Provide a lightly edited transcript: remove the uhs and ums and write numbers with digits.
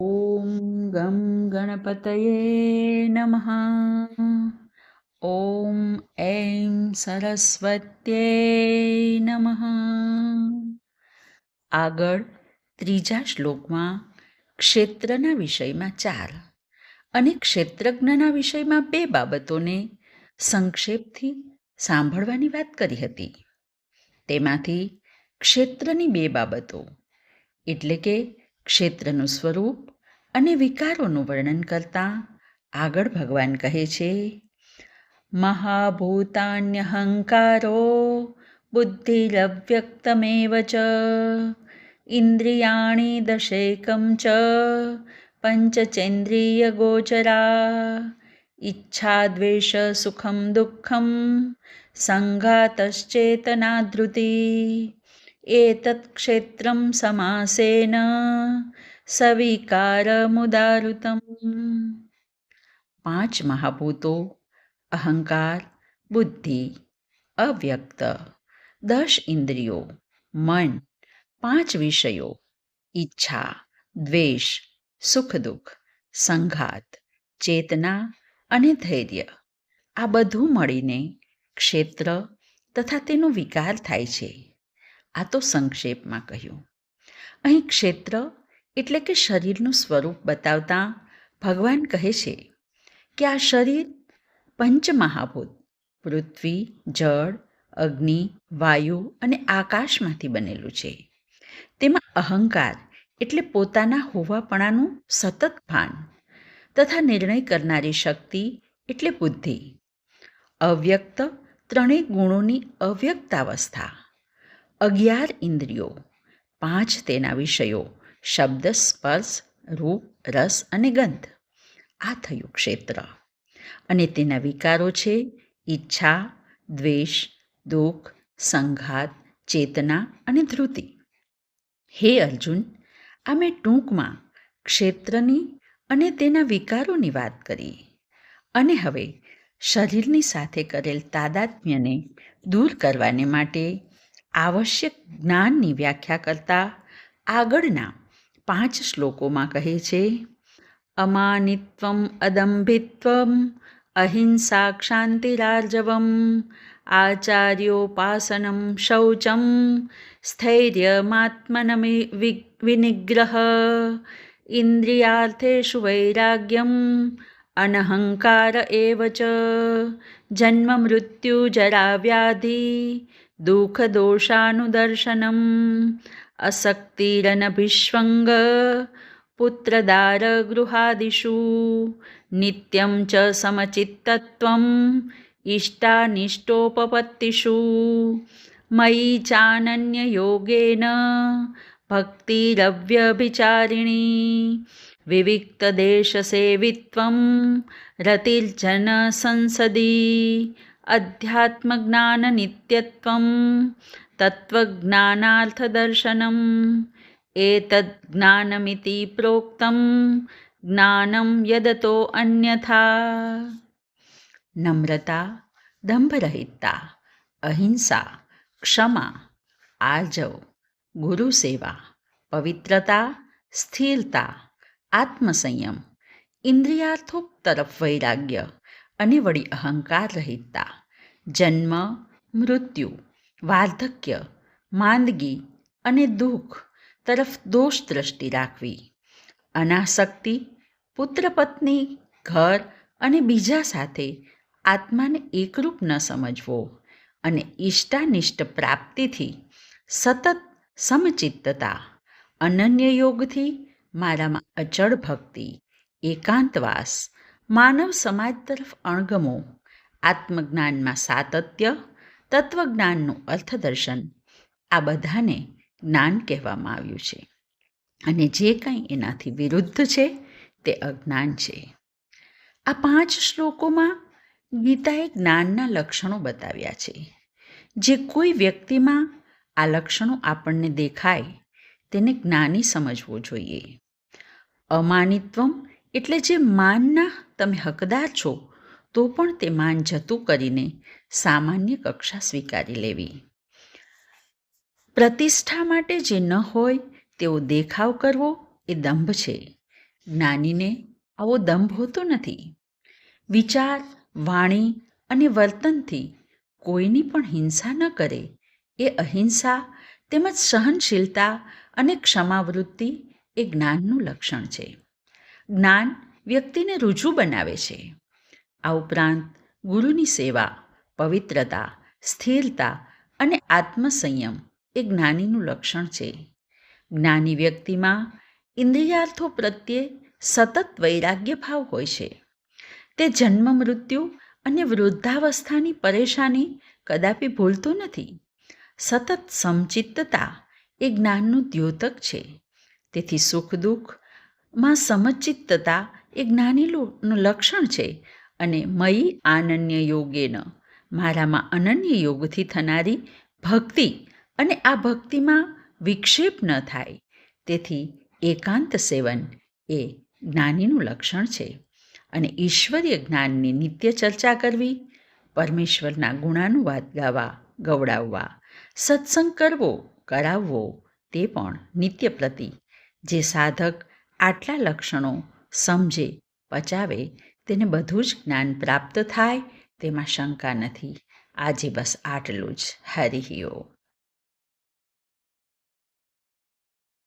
ॐ गं गणपतये नमः। ॐ ऐं સરસ્વત્यै નમઃ. આગળ ત્રીજા શ્લોકમાં ક્ષેત્રના વિષયમાં 4 અને ક્ષેત્રજ્ઞના વિષયમાં 2 બાબતોને સંક્ષેપથી સાંભળવાની વાત કરી હતી. તેમાંથી ક્ષેત્રની 2 બાબતો એટલે કે ક્ષેત્રનું સ્વરૂપ અને વિકારોનું વર્ણન કરતા આગળ ભગવાન કહે છે, મહાભૂતાન્યહંકારો બુદ્ધિરવ્યક્તમેવ ચ ઇન્દ્રિયાણિ દશેકં ચ પંચચેન્દ્રિયગોચરા ઈચ્છા દ્વેષ સુખમ દુઃખમ સંઘાતશ્ચેતનાધૃતિ એતત્ ક્ષેત્રં સમાસેન સવિકારમુદાહૃતમ. 5 મહાભૂતો અહંકાર, બુદ્ધિ, અવ્યક્ત, 10 ઇન્દ્રિયો, મન, 5 વિષયો, ઈચ્છા, દ્વેષ, સુખ દુઃખ, સંઘાત, ચેતના અને ધૈર્ય, આ બધું મળીને ક્ષેત્ર તથા તેનો વિકાર થાય છે. આ તો સંક્ષેપમાં કહ્યું. અહીં ક્ષેત્ર એટલે કે શરીરનું સ્વરૂપ બતાવતા ભગવાન કહે છે કે આ શરીર પંચમહાભૂત પૃથ્વી, જળ, અગ્નિ, વાયુ અને આકાશમાંથી બનેલું છે. તેમાં અહંકાર એટલે પોતાના હોવાપણાનું સતત ભાન તથા નિર્ણય કરનારી શક્તિ એટલે બુદ્ધિ, અવ્યક્ત 3 ગુણોની અવ્યક્તાવસ્થા, 11 ઇન્દ્રિયો, 5 તેના વિષયો શબ્દ, સ્પર્શ, રૂપ, રસ અને ગંધ. આ થયું ક્ષેત્ર. અને તેના વિકારો છે ઈચ્છા, દ્વેષ, દુઃખ, સંઘાત, ચેતના અને ધૃતિ. હે અર્જુન, આ મેં ટૂંકમાં ક્ષેત્રની અને તેના વિકારોની વાત કરી. અને હવે શરીરની સાથે કરેલ તાદાત્મ્યને દૂર કરવાને માટે આવશ્યક જ્ઞાનની વ્યાખ્યા કરતા આગળના 5 શ્લોકોમાં કહે છે, અમાનિત્વમ અદંભિત્વમ અહિંસા ક્ષાંતિરાર્જવમ આચાર્યોપાસનમ શૌચમ સ્થૈર્યમાત્મન વિનિગ્રહ ઇન્દ્રિયાર્થેષુ વૈરાગ્યમ અનહંકાર એવ ચ જન્મ મૃત્યુ જરા વ્યાધિ દુઃખ દોષાનુદર્શનમ અશક્તિરનભિષ્વંગ પુત્રદાર ગૃહાદિષુ નિત્યં ચ સમચિત્તત્વમ ઇષ્ટાનિષ્ટોપપત્તિષુ મયી ચાનન્ય યોગેન ભક્તિરવ્યભિચારિણી વિવિક્તદેશસેવિત્વમ રતિર્જન સંસદી અધ્યાત્મજ્ઞાનનિત્યત્વમ તત્વજ્ઞાનાર્થદર્શનમ એતદ્ જ્ઞાનમિતિ પ્રોક્તમ જ્ઞાનમ યદતો અન્યથા. નમ્રતા, દંભરહિતતા, અહિંસા, ક્ષમા, આર્જવ, ગુરુ સેવા, પવિત્રતા, સ્થિરતા, આત્મસંયમ, ઇન્દ્રિયાર્થો તરફ વૈરાગ્ય અને વળી અહંકાર રહિતતા, જન્મ, મૃત્યુ, વાર્ધક્ય, માંદગી અને દુઃખ તરફ દોષ દ્રષ્ટિ રાખવી, અનાસક્તિ, પુત્ર પત્ની, ઘર અને બીજા સાથે આત્માને એકરૂપ ન સમજવો અને ઇષ્ટાનિષ્ટ પ્રાપ્તિથી સતત સમચિત્તતા, અનન્ય યોગથી મારામાં અચળ ભક્તિ, એકાંતવાસ, માનવ સમાજ તરફ અણગમો, આત્મજ્ઞાનમાં સાતત્ય, તત્વજ્ઞાનનું અર્થદર્શન, આ બધાને જ્ઞાન કહેવામાં આવ્યું છે. અને જે કંઈ એનાથી વિરુદ્ધ છે તે અજ્ઞાન છે. આ 5 શ્લોકોમાં ગીતાએ જ્ઞાનના લક્ષણો બતાવ્યા છે. જે કોઈ વ્યક્તિમાં આ લક્ષણો આપણને દેખાય તેને જ્ઞાની સમજવો જોઈએ. અમાનિત્વમ એટલે જે માનના તમે હકદાર છો તો પણ તે માન જતું કરીને સામાન્ય કક્ષા સ્વીકારી લેવી. પ્રતિષ્ઠા માટે જે ન હોય તેવો દેખાવ કરવો એ દંભ છે. જ્ઞાનીને આવો દંભ હોતો નથી. વિચાર, વાણી અને વર્તનથી કોઈની પણ હિંસા ન કરે એ અહિંસા તેમજ સહનશીલતા અને ક્ષમાવૃત્તિ એ જ્ઞાનનું લક્ષણ છે. જ્ઞાન વ્યક્તિને રુજુ બનાવે છે. આ ઉપરાંત ગુરુની સેવા, પવિત્રતા, સ્થિરતા અને આત્મસંયમ એ જ્ઞાનીનું લક્ષણ છે. જ્ઞાની વ્યક્તિમાં ઇન્દ્રિયાર્થો પ્રત્યે સતત વૈરાગ્ય ભાવ હોય છે. તે જન્મ, મૃત્યુ અને વૃદ્ધાવસ્થાની પરેશાની કદાપી ભૂલતો નથી. સતત સમચિત્તતા એ જ્ઞાનનું દ્યોતક છે. તેથી સુખ દુઃખમાં સમચિત્તતા એ જ્ઞાનીનું લક્ષણ છે. અને મયી આનન્ય યોગેન, મારામાં અનન્ય યોગથી થનારી ભક્તિ અને આ ભક્તિમાં વિક્ષેપ ન થાય, તેથી એકાંત સેવન એ જ્ઞાનીનું લક્ષણ છે. અને ઈશ્વરીય જ્ઞાનની નિત્ય ચર્ચા કરવી, પરમેશ્વરના ગુણાનુવાદ ગવડાવવા, સત્સંગ કરવો, કરાવવો તે પણ નિત્ય પ્રતિ. જે સાધક આટલા લક્ષણો સમજે, પચાવે તેને બધું જ જ્ઞાન પ્રાપ્ત થાય તેમાં શંકા નથી. આજે બસ આટલું જ. હરિ ઓમ.